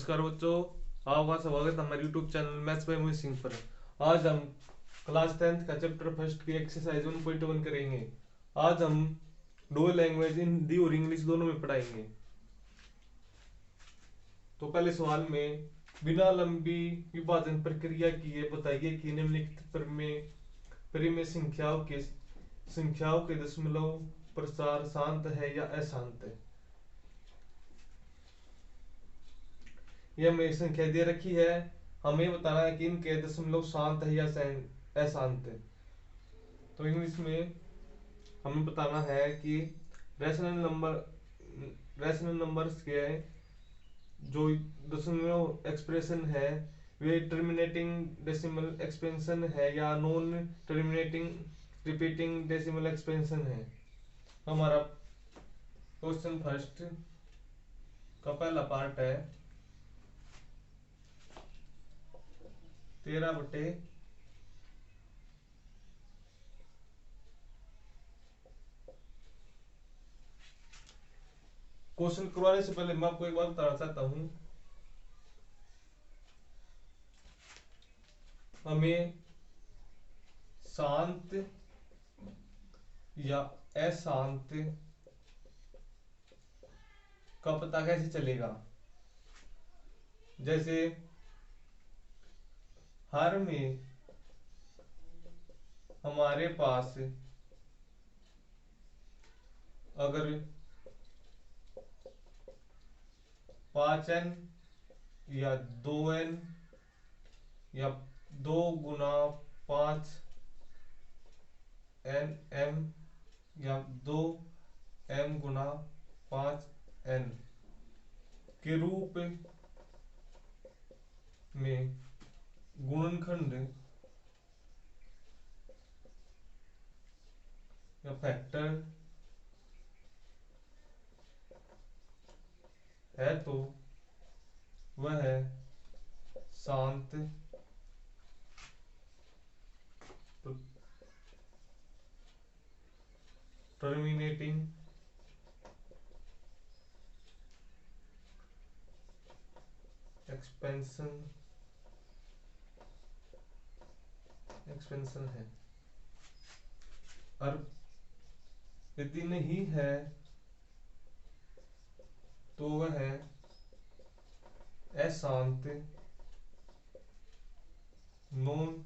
नमस्कार बच्चों, आपका स्वागत है हमारे YouTube channel maths by Mohit Singh पर। आज हम क्लास 10th का चैप्टर फर्स्ट की एक्सरसाइज 1.1 करेंगे। आज हम दो लैंग्वेज हिंदी और इंग्लिश दोनों में पढ़ाएंगे। तो पहले सवाल में बिना लंबी विभाजन प्रक्रिया किए बताइए कि निम्नलिखित परिमेय संख्याओं के दशमलव प्रसार शांत है या अशांत है। यह हमें संख्या दे रखी है, हमें बताना है कि इनके दशमलव शांत है या अशांत है। तो इंग्लिश में हमें बताना है कि रैशनल नंबर्स के जो दशमलव एक्सप्रेशन है वे टर्मिनेटिंग डेसिमल एक्सपेंशन है या non terminating repeating decimal expansion है। हमारा क्वेश्चन फर्स्ट का पहला पार्ट है 13/। क्वेश्चन करवाने से पहले मैं आपको एक बात बताना चाहता हूं, हमें शांत या अशांत का पता कैसे चलेगा। जैसे हर में हमारे पास अगर 5n या 2n या 2 गुना 5nm या 2m गुना 5n के रूप में गुणनखंड या फैक्टर है तो वह है शांत टर्मिनेटिंग एक्सपेंशन है। और यदि नहीं है तो वह है अशांत non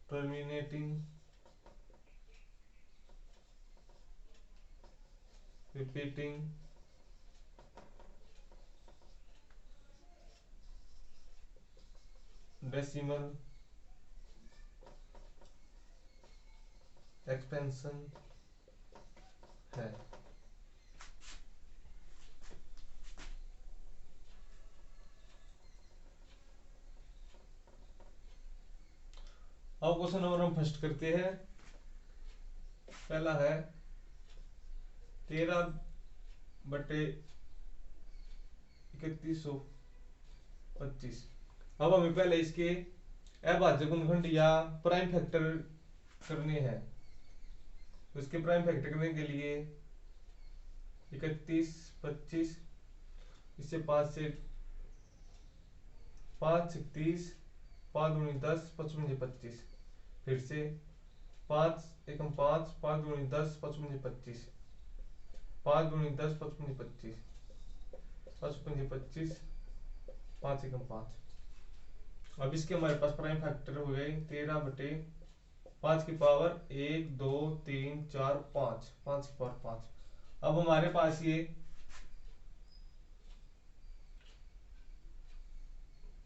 terminating repeating decimal expansion है। अब क्वेश्चन नंबर हम फर्स्ट करते हैं। पहला है 13/3125। अब हमें पहले इसके अभाज्य गुणनखंड या प्राइम फैक्टर करने हैं। तो इसके प्राइम फैक्टर करने के लिए 31 25 इससे 5 से 5 से 30 5 दूनी 10 55 25 फिर से 5 एकम 5 5 दूनी 10 55 25 5 दूनी 10 55 25 55 25 5 एकम 5। अब इसके हमारे पास प्राइम फैक्टर हो गए 13/5 की पावर 1 2 3 4 5 5 की पावर 5। अब हमारे पास ये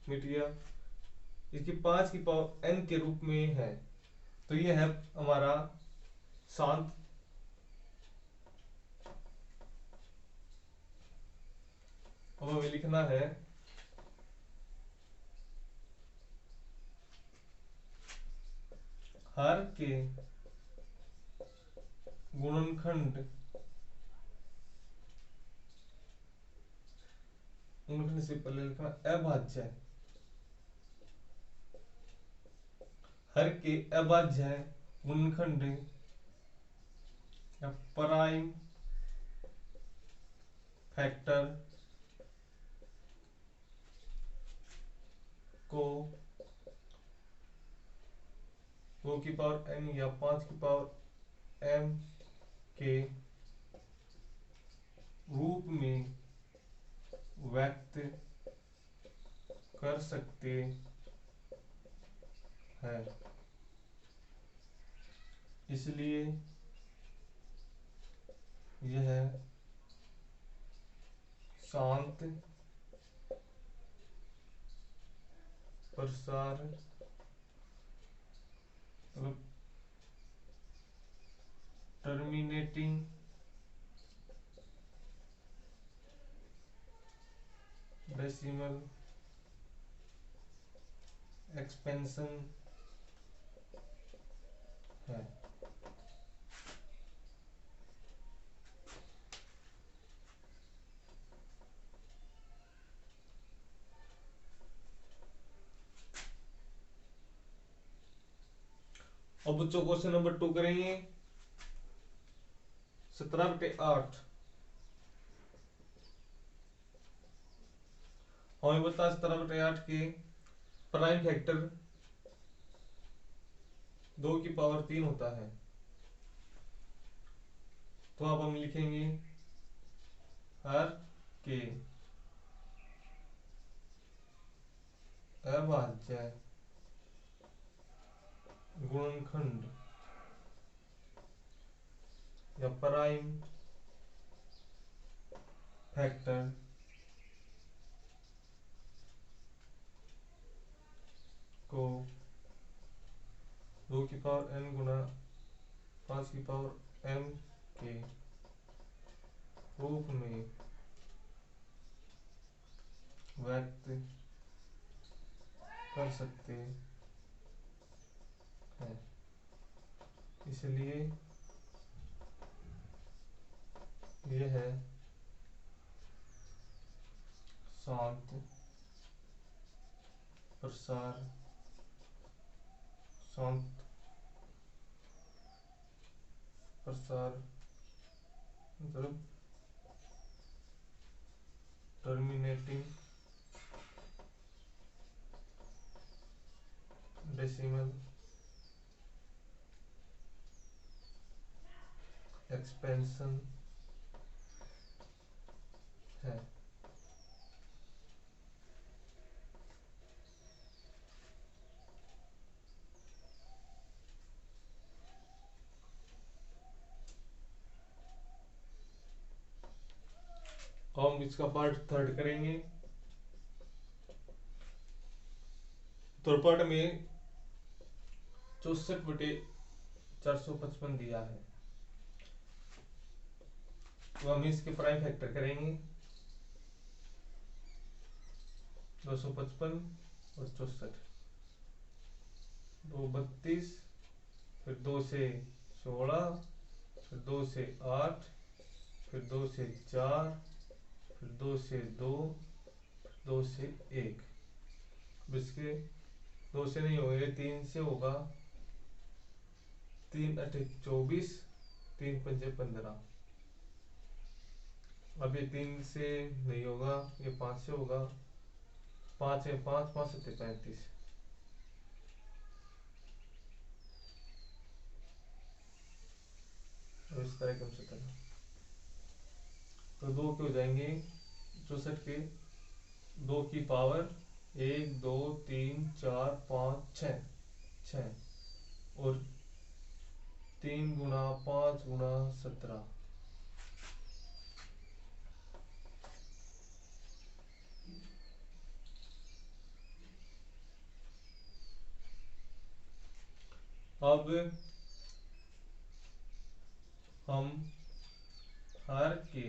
मिट गया, इसकी 5 की पावर n के रूप में है, तो ये है हमारा शांत। अब हमें लिखना है हर के गुणनखंड से पहले लिखना अभाज्य, हर के अभाज्य गुणनखंड या प्राइम फैक्टर को 2 की पावर n या 5 की पावर m के रूप में व्यक्त कर सकते हैं। इसलिए यह शांत प्रसार टर्मिनेटिंग डेसिमल एक्सपेंशन है। अब बच्चों क्वेश्चन नंबर 2 करेंगे। 17/8 हमें बता 17/8 के प्राइम फैक्टर 2 की पावर 3 होता है। तो अब हम लिखेंगे हर के अभाज्य गुणनखंड या प्राइम फैक्टर को 2 की पावर n गुना 5 की पावर m के रूप में व्यक्त कर सकते हैं। इसलिए यह शांत प्रसार शांत प्रसार मतलब टर्मिनेटिंग डेसिमल एक्सपेंशन है। हम इसका पार्ट थर्ड करेंगे। थर्ड पार्ट में 64/455 दिया है। तो हम इसके प्राइम फैक्टर करेंगे 255 और 64। 2 32, फिर 2 से 16, फिर 2 से 8, फिर 2 से 4, फिर 2 से 2, 2 से 1। इसके 2 से नहीं होगा, 3 से होगा। 3 8 24, 3 5 15। अब ये 3 से नहीं होगा, ये 5 से होगा। 5 है 5, 5 7 35। और इस तरह के हम सकते हैं। तो 2 के हो जाएंगे 64 के 2 की पावर 1 2 3 4 5 6 6 और 3 गुना 5 गुना 17। अब हम हर के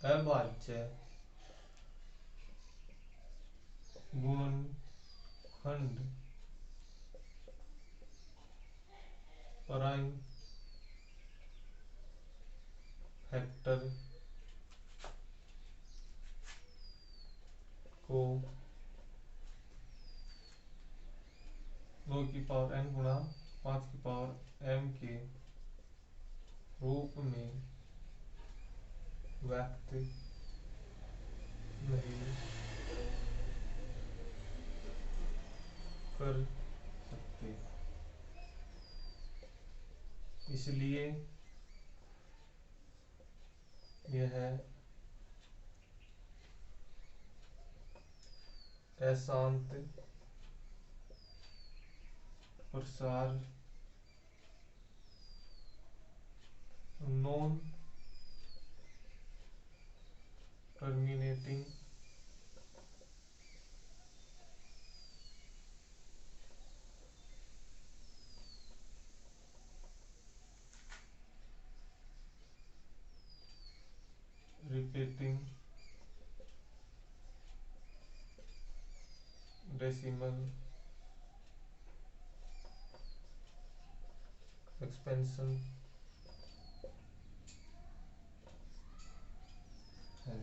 अभाज्य गुणनखंड प्राइम फैक्टर को 2 की पावर n गुना 5 की पावर m के रूप में व्यक्त नहीं कर सकते, इसलिए यह अशांत प्रसार non terminating repeating decimal expansion है।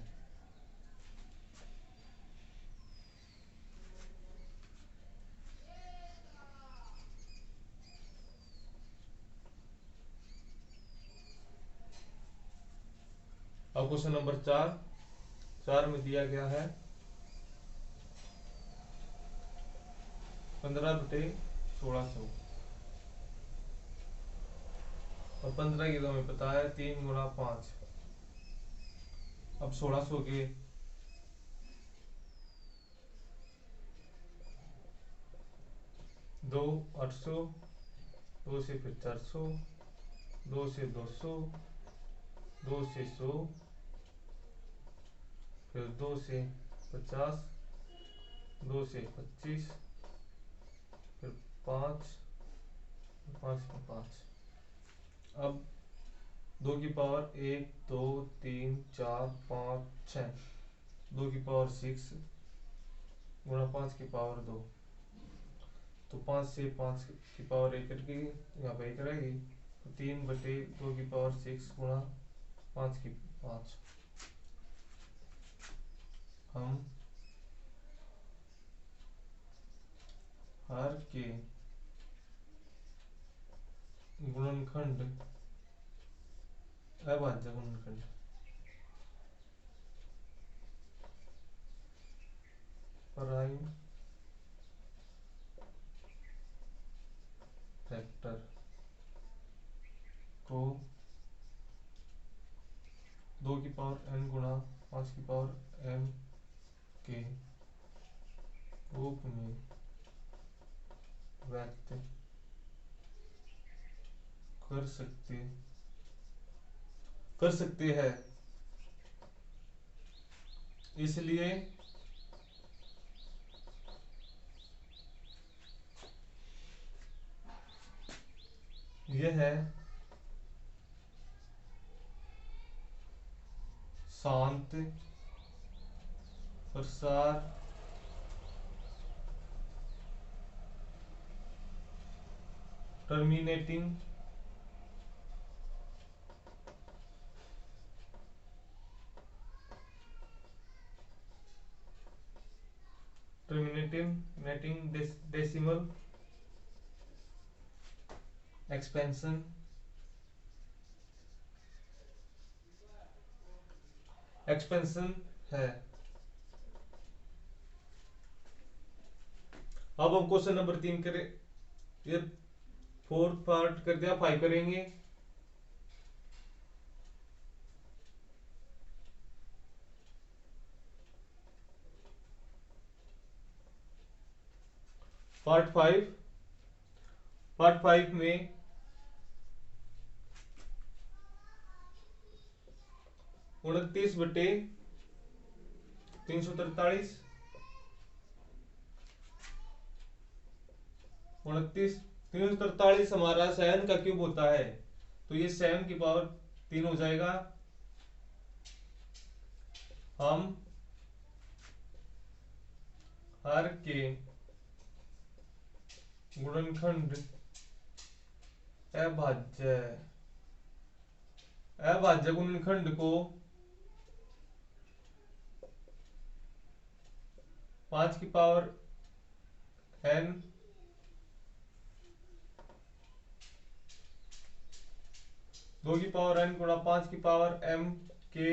अब क्वेश्चन नंबर 4 में दिया गया है 15/1600 और 15 की तो हमें पता है 3 × 5। अब 1600 के 2 800, 2 से फिर 400, 2 से 200, 2 से 100, फिर 2 से 50, 2 से 25, फिर 5, 5 से 5। अब 2 की पावर 1 2 3 4 5 6, 2 की पावर 6 गुणा 5 की पावर 2, तो 5 से 5 की पावर 1 कट गई, यहाँ पे 1 रहेगी, तो 3/2 की पावर 6 गुणा 5 की 5। हम हर के गुणनखंड अभाज्य गुणनखंड प्राइम फैक्टर को 2 की पावर n गुणा 5 की पावर m के रूप में व्यक्त कर सकते हैं, इसलिए यह शांत प्रसार टर्मिनेटिंग डेसिमल एक्सपेंशन है। अब हम क्वेश्चन नंबर 3 करें, ये 4 पार्ट कर दिया, 5 करेंगे। पार्ट 5 में 29/343, 343 हमारा 7 का क्यूब होता है, तो ये 7 की पावर 3 हो जाएगा। हम हर के गुणनखंड अभाज्य गुणनखंड को 5 की पावर n 2 की पावर n गुणा 5 की पावर m के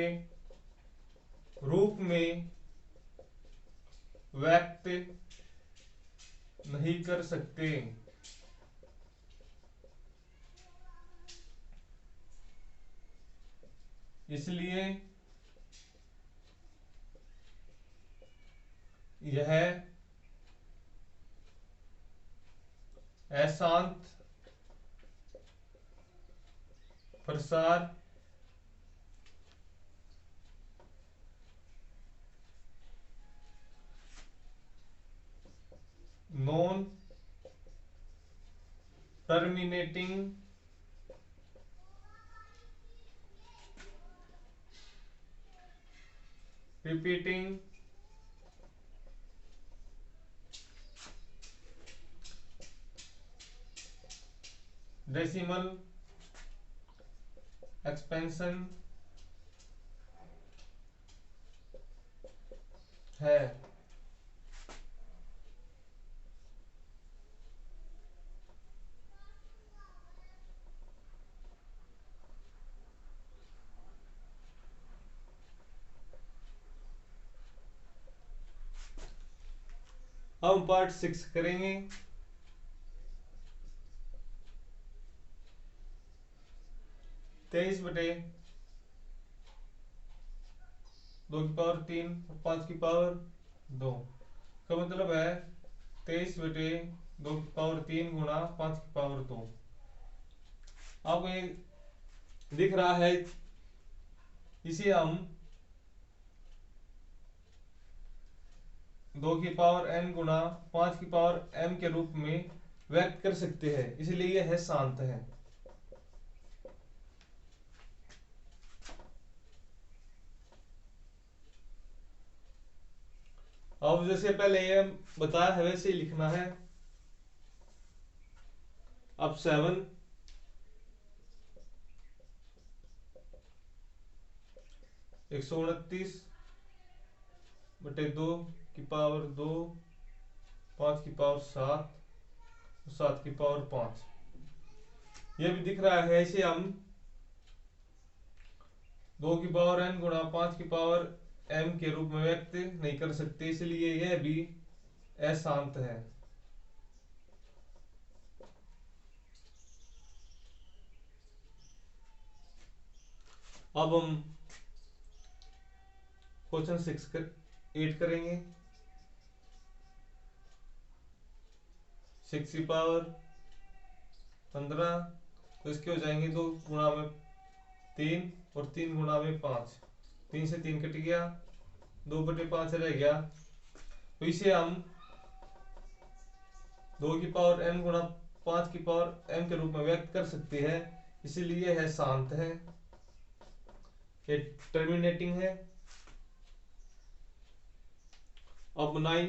रूप में व्यक्त नहीं कर सकते। इसलिए यह अशांत प्रसार non terminating repeating decimal expansion है। हम पार्ट 6 करेंगे। 23/2 की पावर 3 और 5 की पावर 2 का मतलब है 23/2 की पावर 3 गुणा 5 की पावर 2। आपको ये दिख रहा है, इसे हम 2 की पावर n गुणा 5 की पावर m के रूप में व्यक्त कर सकते हैं, इसलिए यह शांत है। अब जैसे पहले ये बताया है वैसे ही लिखना है। अब 7 129/2 की पावर 2, 5 की पावर 7, 7 की पावर 5 ये भी दिख रहा है। इसे हम 2 की पावर n गुणा 5 की पावर m के रूप में व्यक्त नहीं कर सकते, इसलिए यह भी अशांत है। अब हम क्वेश्चन 8 करेंगे। 6 की पावर 15, तो इसके हो जाएंगे 2 गुणा में 3 और 3 गुणा में 5, 3 से 3 कट गया, 2/5 रह गया। तो इसे हम 2 की पावर n गुणा 5 की पावर m के रूप में व्यक्त कर सकते हैं, इसीलिए यह शांत है, ये टर्मिनेटिंग है। अब 9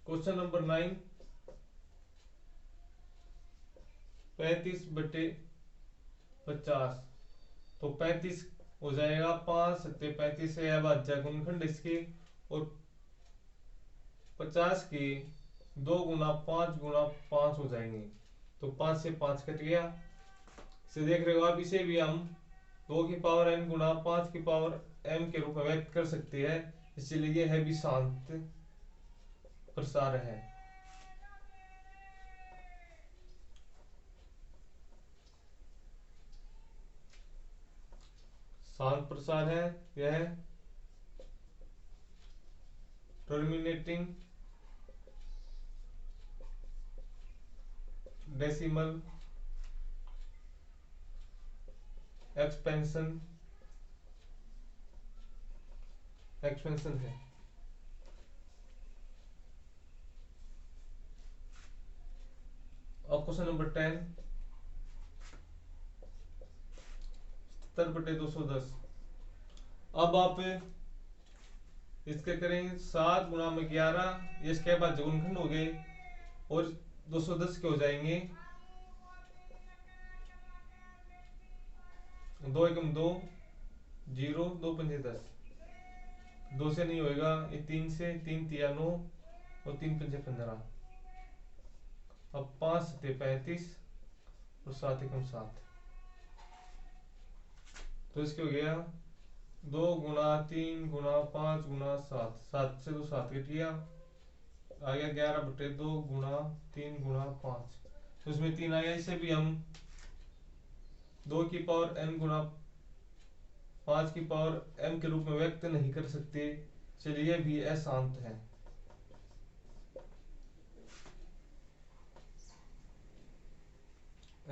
क्वेश्चन नंबर 9 35/50, तो 35 हो जाएगा 5 7 35 से अभाज्य गुणनखंड इसके, और 50 की 2 गुना 5 गुना 5 हो जाएंगे, तो 5 से 5 कट गया। इसे देख रहे हो आप, इसे भी हम 2 की पावर n गुना 5 की पावर m के रूप में व्यक्त कर सकते हैं, इसीलिए यह भी शांत प्रसार है। शांत प्रसार है यह, टर्मिनेटिंग डेसिमल एक्सपेंशन है। अब क्वेश्चन नंबर 10 70/210। अब आप इसके करेंगे 7 गुणा में 11, ये इसके बाद गुणनखंड हो गए, और 210 के हो जाएंगे 2 एकम 2 0, 2 पंजे 10। 2 से नहीं होएगा, ये 3 से, 3 तिया 9 और 3 पंजे 15। अब 5 सते 35 और 7 एकम 7। तो इसके हो गया 2 गुना 3 गुना 5 गुना 7, 7 से तो 7 कट गया, आ गया 11/2 गुना 3 गुना 5। तो इसमें 3 आ गया। इसे भी हम 2 की पावर n गुना 5 की पावर m के रूप में व्यक्त नहीं कर सकते। चलिए भी अशांत है।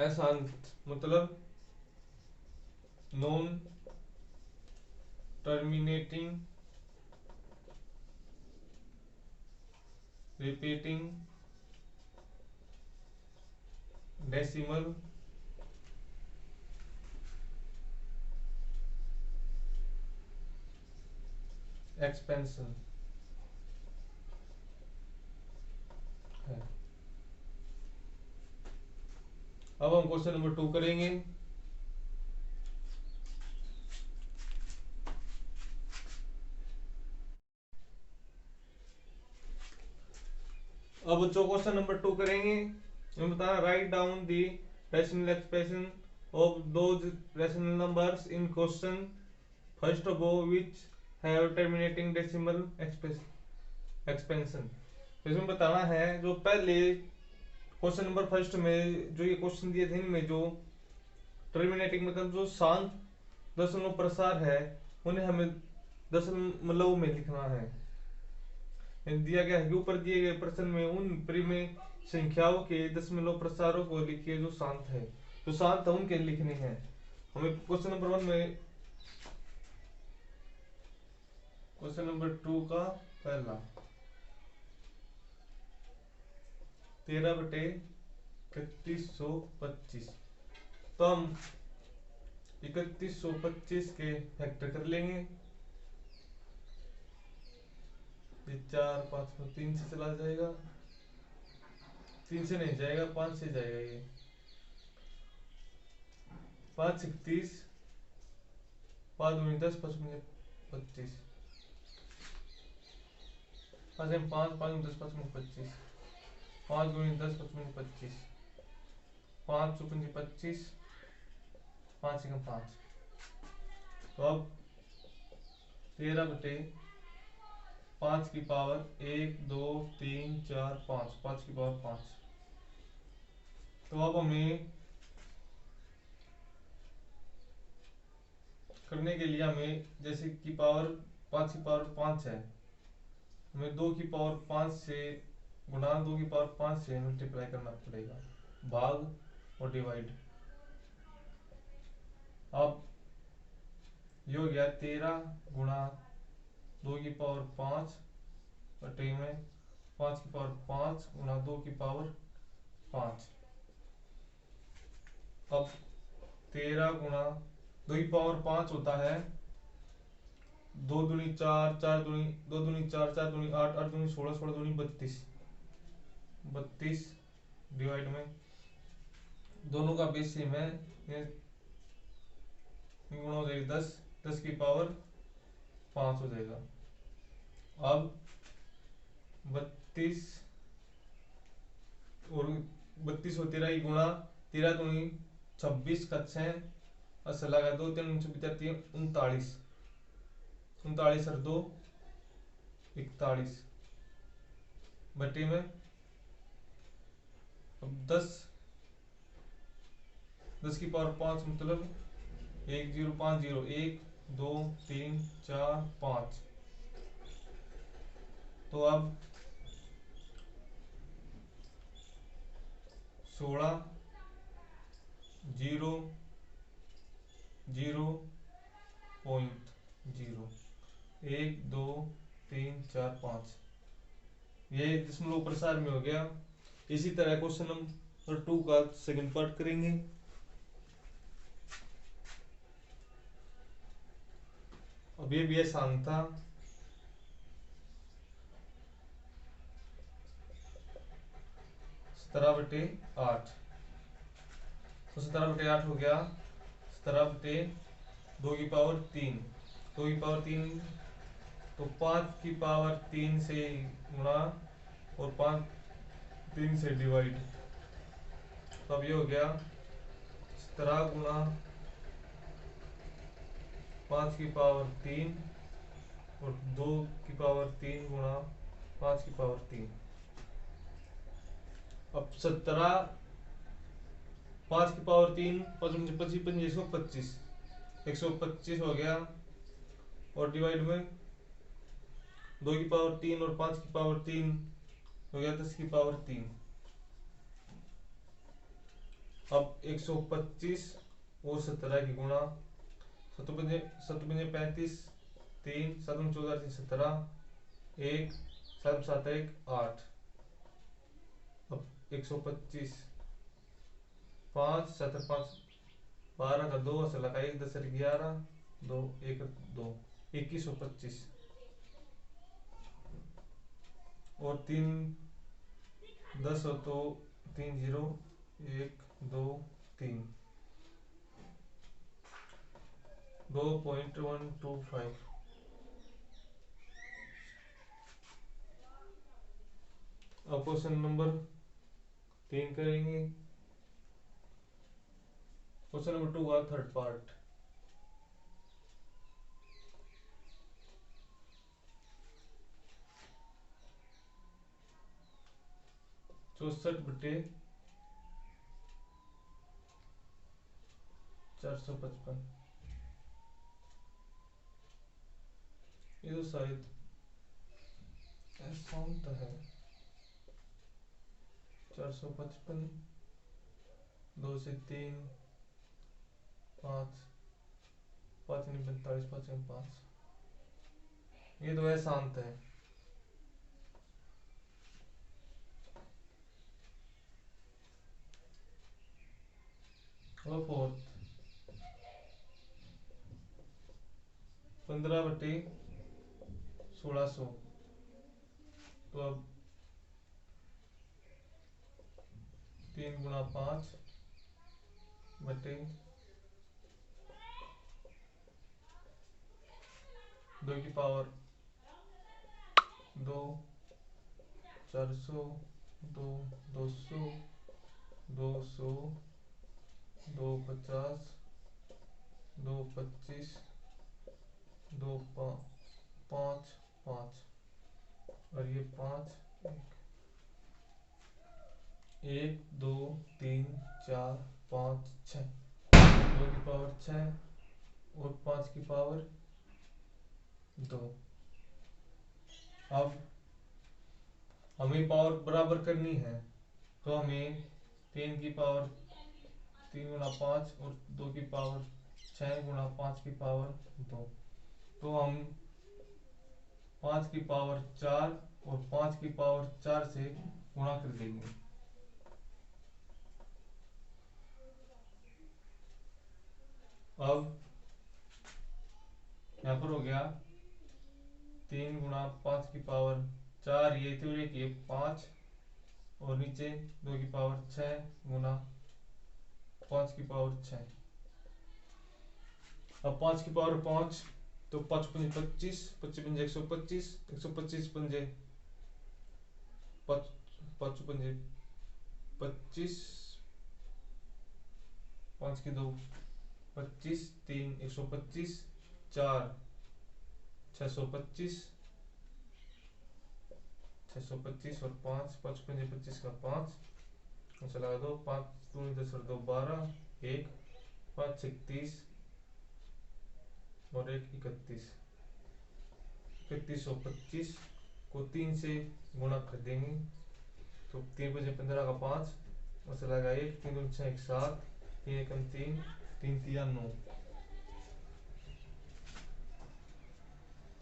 अशांत मतलब non terminating repeating decimal expansion है। अब हम क्वेश्चन नंबर 2 करेंगे। अब जो क्वेश्चन नंबर 2 करेंगे, मैं बता write down the rational expression of those rational numbers in question first of all which have terminating decimal expansion। इसमें बताना है जो पहले क्वेश्चन नंबर फर्स्ट में जो ये क्वेश्चन दिए थे इनमें जो टर्मिनेटिंग मतलब जो शांत दशमलव प्रसार है उन्हें हमें दशमलव में लिखना है। दिया गया है ऊपर दिए गए प्रश्न में उन परिमेय संख्याओं के दशमलव प्रसारों को लिखिए जो शांत है। जो शांत है उनके लिखने हैं। हमें क्वेश्चन नंबर 1 में क्वेश्चन नंबर 2 का पहला 13/3125। तो हम 3125 के फैक्टर कर लेंगे। ये 4 5 को 3 से चला जाएगा, 3 से नहीं जाएगा, 5 से जाएगा। ये 5 से 30, 5 दूनी 10, 55 25, 5 से 5, 5 10 55 25, 5 दूनी 10 55 25, 5 55 25, 5 से 5। तो अब 13/5 की पावर 1 2 3 4 5, 5 की पावर 5। तो अब हमें करने के लिए हमें जैसे की पावर 5 की पावर 5 है, हमें 2 की पावर 5 से गुणा 2 की पावर 5 से मल्टीप्लाई करना पड़ेगा, भाग और डिवाइड। अब ये हो गया 13 गुणा 2 की पावर 5 बटे में 5 की पावर 5 गुणा 2 की पावर 5। अब 13 गुणा 2 की पावर 5 होता है 2 दूनी 4, 4 दूनी 2 दूनी 4, 4 दूनी 8, 8 दूनी 16, 16 दूनी 32, 32 डिवाइड में दोनों का बेस सेम है, ये गुणा हो जाएगा 10, 10 की पावर 5 हो जाएगा। अब 32 और 32 और 13 की गुणा 13 दूनी 26 का 6 असर लगा 2 3 39 39, 39 और 2 41 बटे में अब 10, 10 की पावर 5 मतलब 1 0 5 0 1 2 3 4 5। तो अब 16 0 0 पॉइंट 0 1 2 3 4 5, ये दशमलव प्रसार में हो गया। इसी तरह क्वेश्चन नंबर 2 का सेकंड पार्ट करेंगे। अब ये भी आसान था। 17/8, तो 17/8 हो गया 17/2 की पावर 3, 2 की पावर 3 तो 5 की पावर 3 से गुणा और 3 से डिवाइड, तब ये हो गया 17 गुणा 5 की पावर 3 और 2 की पावर 3 गुणा 5 की पावर 3। अब 17, 5 की पावर 3, 25 25 125, 125 हो गया, और डिवाइड में 2 की पावर 3 और 5 की पावर 3 हो गया 10 की पावर 3। अब 125 और 17 की गुणा, 7 5 35, 3 7 14 17, 1 7 7 1 8। अब 125, 5 7 5 12 का 2 से लगा 1 10 11 2 1 2 2125, और 3 10 हो तो 3 0 1 2 3 2.125। अब क्वेश्चन नंबर 3 करेंगे। क्वेश्चन नंबर 2 का थर्ड पार्ट। 64/455। ये तो शायद ऐसा है। 455, 2 से 3 5 5 नहीं 45 5 5, ये तो है शांत है। और फोर्थ 15/1600। तो अब 3 गुणा 5 बटे 2 की पावर 2, 400 2 200 200 2 50 2 25 2 5 5, और ये 5 1 2 3 4 5 6, 2 की पावर 6 और 5 की पावर 2। अब हमें पावर बराबर करनी है, तो हमें 3 गुणा 5 और 2 की पावर 6 गुणा 5 की पावर 2, तो हम 5 की पावर 4 और 5 की पावर 4 से गुणा कर देंगे। अब यहाँ पर हो गया 3 गुणा 5 की पावर 4, ये तो ये 5, और नीचे 2 की पावर 6 गुणा 5 की पावर 6। अब 5 की पावर 5, तो 5 पंजे 25, 25 पंजे 125, 125 पंजे 5 5 पंजे 25, 5 की 2 25, 3 125, 4 625, 625 और 5 5 पंजे 25 का 5, चला 2 5 2 10 और 2 12 1 5 36 और 1 31, 3125 को 3 से गुणा कर देंगे, तो 3 बजे 15 का 5, और चला गया 1 3 2 6 1 7 3 1 3 3 3 9,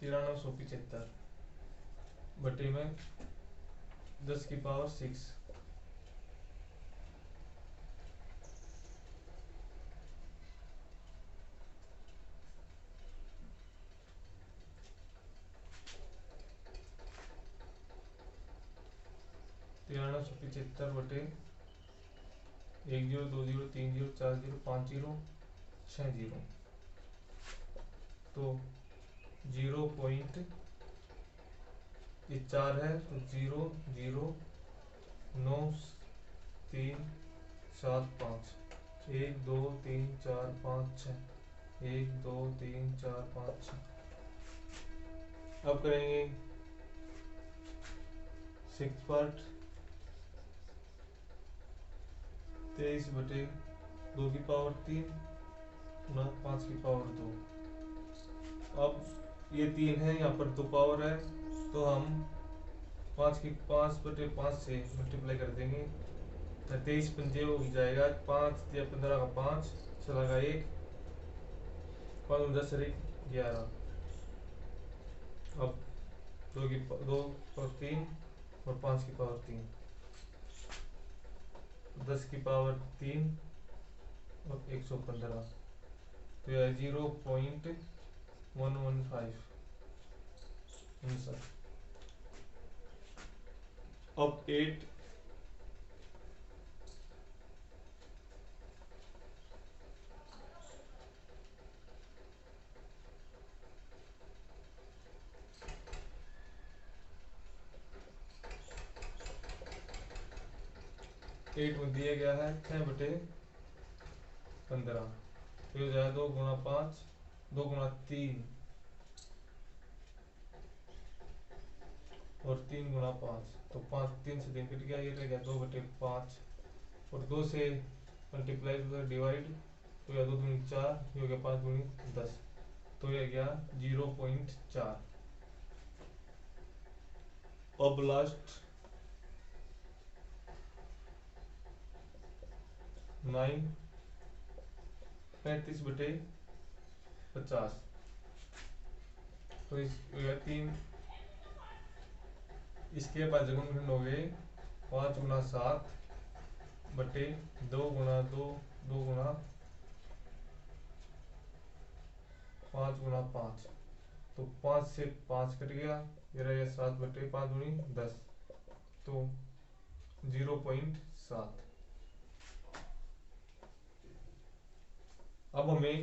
9375 बटे में 10 की पावर 6। तिरानवे सौ पिछहत्तर बटे 1 0 2 0 3 0 4 0 5 0 6 0, तो 0.6 ये 4 है तो 0 0 9 3 7 5 1 2 3 4 5 6 1 2 3 4 5 6। अब करेंगे 6 पार्ट 23/2 की पावर 3 गुना 5 की पावर 2। अब ये 3 है, यहाँ पर 2 पावर है तो हम 5/5 से मल्टीप्लाई कर देंगे। 23 पंजे हो जाएगा 5 या 15 का 5 चला गया 1 5 10 11। अब 2 पावर 3 और 5 की पावर 3 10 की पावर 3 और 115 तो यह 0.115 आंसर। अब 8 में दिया गया है 6/15 तो हो जाएगा 2 गुना 5 2 गुना 3 और 3 गुना 5 तो 5 3 से 3 कट गया, ये रह गया 2/5 और 2 से मल्टीप्लाई डिवाइड तो यह 2 दूनी 4 ये हो गया 5 दूनी 10 तो यह गया 0.4। अब लास्ट 9 35/50 तो इस 3 इसके बाद गुणनखंड हो गए 5 गुना 7 बटे 2 गुना 2 2 गुना 5 गुना 5 तो 5 से 5 कट गया, ये रह गया 7/5 दूनी 10 तो 0.7। अब हमें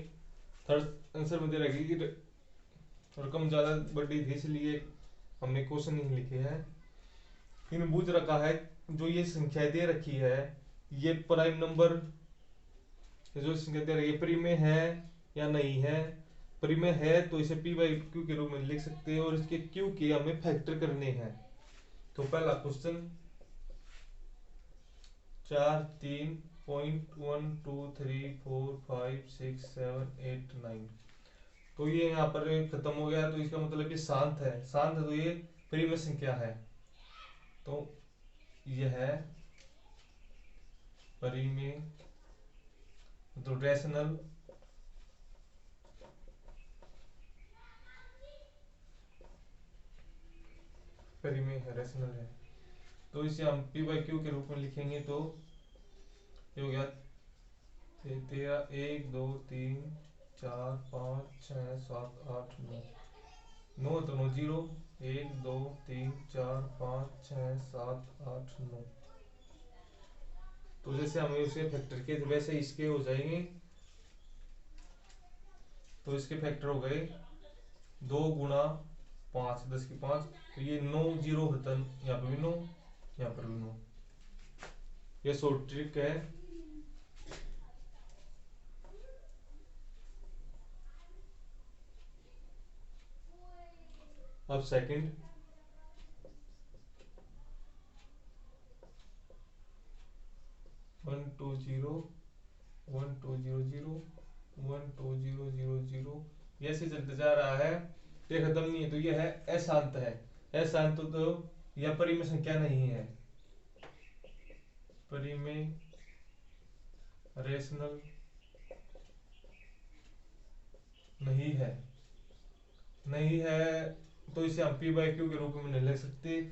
थर्ड आंसर में दे रखी कि रकम ज्यादा बड़ी थी इसलिए हमने क्वेश्चन नहीं लिखे हैं। इन पूछ रखा है जो ये संख्या दे रखी है ये प्राइम नंबर जो संख्या दे रही है प्री में है या नहीं है। प्री में है तो इसे p बाई क्यू के रूप में लिख सकते हैं और इसके क्यू के हमें फैक्टर करने हैं। तो पहला क्वेश्चन 4 3 1 2 3 4 5 6 7 8 9 तो ये यहाँ पर खत्म हो गया तो इसका मतलब ये शांत है। शांत है तो ये प्रीम संख्या है तो यह है परिमेय तो रैशनल परिमेय है, रैशनल है। तो इसे हम p बाई क्यू के रूप में लिखेंगे तो ये हो गया 13 1 2 3 4 5 6 7 8 9 9 तो 9 0 1 2 3 4 5 6 7 8 9 तो जैसे हमें उसे फैक्टर किए थे वैसे इसके हो जाएंगे। तो इसके फैक्टर हो गए 2 गुना 5 10 की 5 तो ये 9 0 होता है, यहाँ पर भी 9 यहाँ पर भी 9। ये शॉर्ट ट्रिक है। अब सेकंड 1 2 0 1 2 0 0 1 2 0 0 0 ये ऐसे चलते जा रहा है, ये खत्म नहीं है तो ये है अशांत है। अशांत तो यह परिमेय संख्या नहीं है, परिमेय रेशनल नहीं है। नहीं है तो इसे हम p बाई क्यू के रूप में नहीं लिख सकते।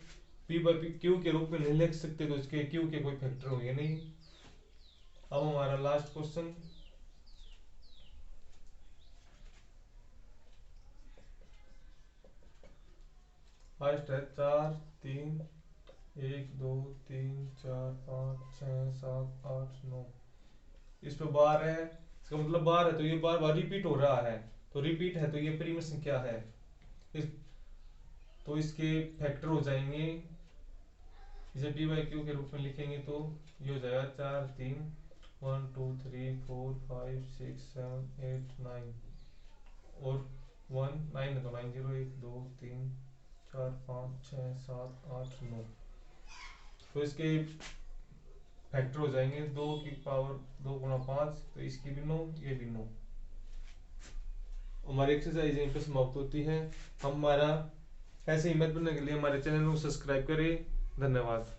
p बाई क्यू के रूप में नहीं लिख सकते तो इसके q के कोई फैक्टर होंगे नहीं। अब हमारा लास्ट क्वेश्चन फर्स्ट है 4 3 1 2 3 4 5 6 7 8 9 इस पे बार है, इसका मतलब बार है तो ये बार बार रिपीट हो रहा है तो रिपीट है तो ये प्रीमियम संख्या है। इस तो इसके फैक्टर हो जाएंगे, इसे पी बाई क्यू के रूप में लिखेंगे तो ये हो जाएगा 4 3 1 2 3 4 5 6 7 8 9 और 1 9 है तो 9 0 1 2 3 4 5 6 7 8 9। तो इसके फैक्टर हो जाएंगे 2 की पावर 2 गुना 5, तो इसकी भी 9 ये भी 9। हमारी एक्सरसाइज यहीं पर समाप्त होती है। हमारा ऐसे हिम्मत बनने के लिए हमारे चैनल को सब्सक्राइब करें। धन्यवाद।